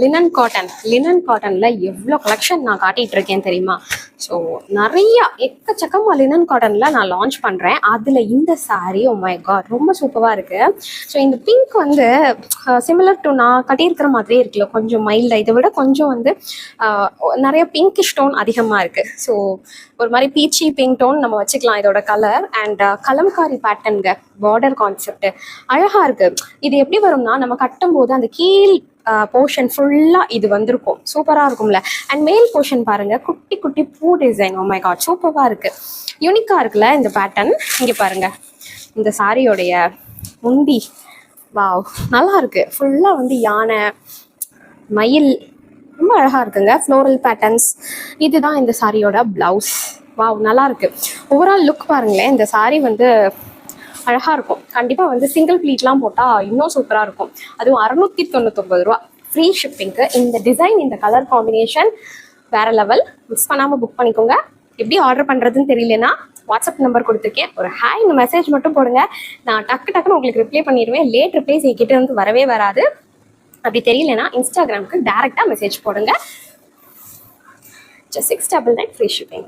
Linen காட்டன்ல எவ்வளோ collection நான் காட்டிட்டு இருக்கேன் தெரியுமா? ஸோ நிறைய எக்கச்சக்கமாக லினன் காட்டன்ல நான் லான்ச் பண்ணுறேன். அதில் இந்த சாரீ ஓ மை காட் ரொம்ப சூப்பராக இருக்கு. ஸோ இந்த பிங்க் வந்து சிமிலர் டு நான் கட்டியிருக்கிற மாதிரியே இருக்குல்ல, கொஞ்சம் மைல்டாக, இதை விட கொஞ்சம் வந்து நிறைய பிங்கிஷ் டோன் அதிகமாக இருக்கு. ஸோ ஒரு மாதிரி பீச்சி பிங்க் டோன் நம்ம வச்சுக்கலாம் இதோட கலர். அண்ட் கலம்காரி பேட்டர்னுங்க, பார்டர் கான்செப்ட் அழகா இருக்கு. இது எப்படி வரும்னா, நம்ம கட்டும் போது அந்த கீழ் போர்ஷன் ஃபுல்லாக இது வந்திருக்கும், சூப்பராக இருக்கும்ல. அண்ட் மேல் போர்ஷன் பாருங்க, குட்டி குட்டி பூ டிசைன். ஓ மை காட் சூப்பராக இருக்கு, யூனிக்காக இருக்குல்ல இந்த பேட்டர்ன். இங்கே பாருங்க இந்த சாரியோடைய முந்தி, வாவ் நல்லா இருக்கு. ஃபுல்லாக வந்து யானை மயில் ரொம்ப அழகாக இருக்குங்க, ஃப்ளோரல் பேட்டர்ன்ஸ். இதுதான் இந்த சாரியோட ப்ளவுஸ். வாவ் நல்லா இருக்கு. ஓவரால் லுக் பாருங்களேன், இந்த சாரி வந்து அழகாக இருக்கும். கண்டிப்பாக வந்து சிங்கிள் ப்ளீட்லாம் போட்டால் இன்னும் சூப்பராக இருக்கும். அதுவும் 699 ரூபா ஃப்ரீ ஷிப்பிங்க்கு. இந்த டிசைன், இந்த கலர் காம்பினேஷன் வேற லெவல். மிஸ் பண்ணாமல் புக் பண்ணிக்கோங்க. எப்படி ஆர்டர் பண்ணுறதுன்னு தெரியலனா வாட்ஸ்அப் நம்பர் கொடுத்துருக்கேன், ஒரு ஹாய் மெசேஜ் மட்டும் போடுங்க. நான் டக்குன்னு உங்களுக்கு ரிப்ளை பண்ணிடுவேன். லேட் ரிப்ளைஸ் என்கிட்ட வந்து வரவே வராது. அப்படி தெரியலனா இன்ஸ்டாகிராமுக்கு டேரெக்டாக மெசேஜ் போடுங்க. just 699 free shipping.